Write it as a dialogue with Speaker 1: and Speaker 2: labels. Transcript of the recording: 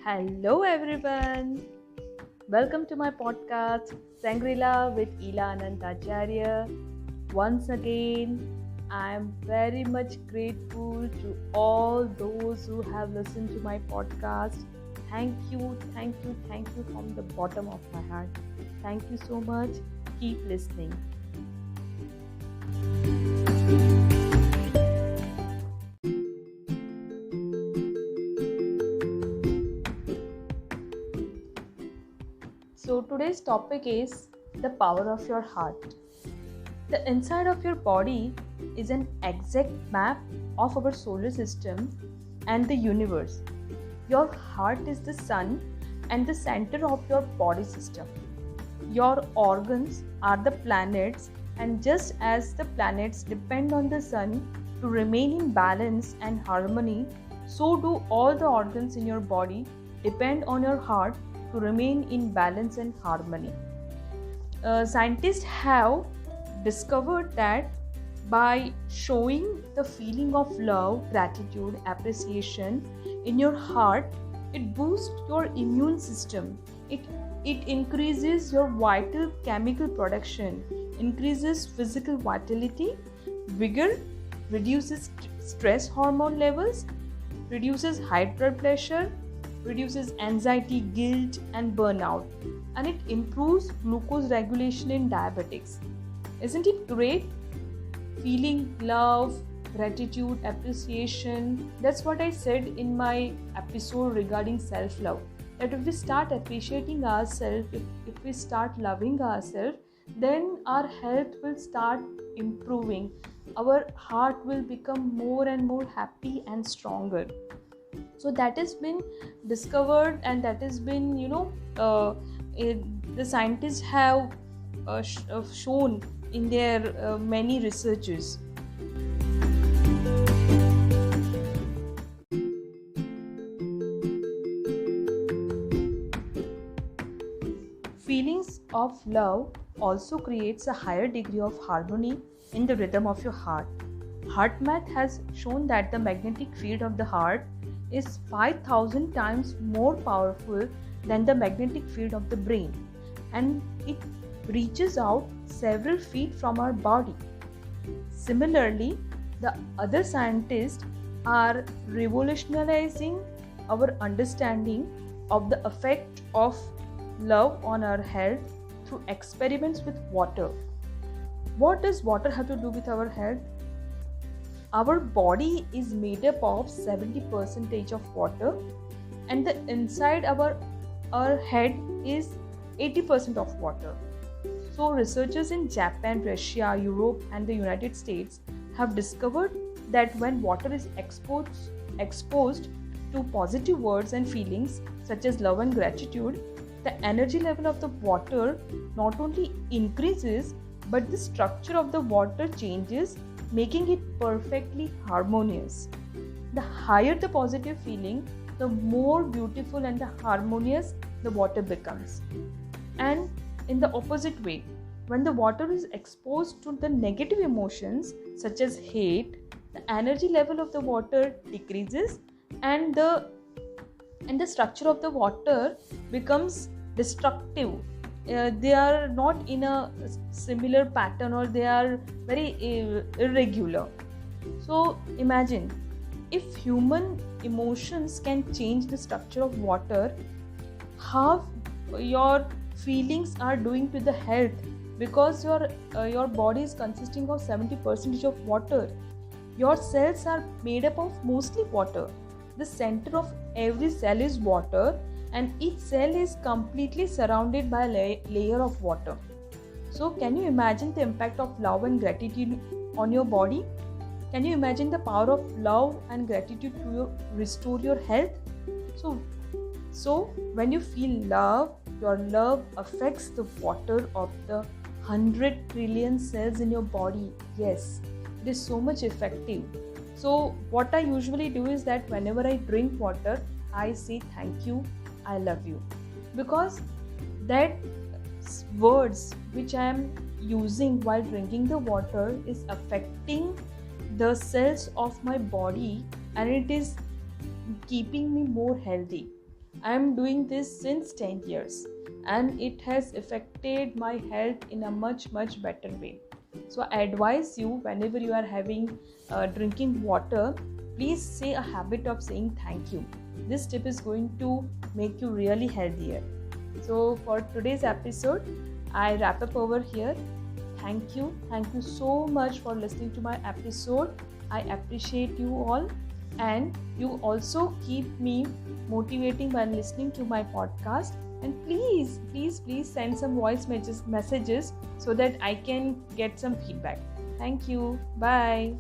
Speaker 1: Hello, everyone. Welcome to my podcast, Sangrila with Ila Anantacharya. Once again, I am very much grateful to all those who have listened to my podcast. Thank you from the bottom of my heart. Thank you so much. Keep listening. So, today's topic is the power of your heart. The inside of your body is an exact map of our solar system and the universe. Your heart is the sun and the center of your body system. Your organs are the planets, and just as the planets depend on the sun to remain in balance and harmony, so do all the organs in your body depend on your heart to remain in balance and harmony. Scientists have discovered that by showing the feeling of love, gratitude, appreciation in your heart, it boosts your immune system. It increases your vital chemical production, increases physical vitality, vigor, reduces stress hormone levels, reduces high blood pressure, reduces anxiety, guilt, and burnout, and it improves glucose regulation in diabetics. Isn't it great? Feeling love, gratitude, appreciation. That's what I said in my episode regarding self love. That if we start appreciating ourselves, if we start loving ourselves, then our health will start improving. Our heart will become more and more happy and stronger. So that has been discovered, and that has been the scientists have shown in their many researches. Feelings of love also creates a higher degree of harmony in the rhythm of your heart. HeartMath has shown that the magnetic field of the heart is 5,000 times more powerful than the magnetic field of the brain, and it reaches out several feet from our body. Similarly, the other scientists are revolutionizing our understanding of the effect of love on our health through experiments with water. What does water have to do with our health? Our body is made up of 70% of water, and the inside our head is 80% of water. So researchers in Japan, Russia, Europe, and the United States have discovered that when water is exposed to positive words and feelings such as love and gratitude, the energy level of the water not only increases, but the structure of the water changes, making it perfectly harmonious. The higher the positive feeling, the more beautiful and the harmonious the water becomes. And in the opposite way, when the water is exposed to the negative emotions such as hate, the energy level of the water decreases, and the structure of the water becomes destructive. They are not in a similar pattern, or they are very irregular. So imagine if human emotions can change the structure of water, how your feelings are doing to the health, because your body is consisting of 70% of water. Your cells are made up of mostly water. The center of every cell is water, and each cell is completely surrounded by a layer of water. So can you imagine the impact of love and gratitude on your body? Can you imagine the power of love and gratitude to restore your health? So when you feel love, your love affects the water of the 100 trillion cells in your body. Yes, it is so much effective. So what I usually do is that whenever I drink water, I say thank you, I love you, because that words which I am using while drinking the water is affecting the cells of my body, and it is keeping me more healthy. I am doing this since 10 years and it has affected my health in a much better way. So I advise you, whenever you are having drinking water, please say a habit of saying thank you. This tip is going to make you really healthier. So for today's episode, I wrap up over here. Thank you so much for listening to my episode. I appreciate you all, and you also keep me motivating by listening to my podcast. And please send some voice messages so that I can get some feedback. Thank you. Bye.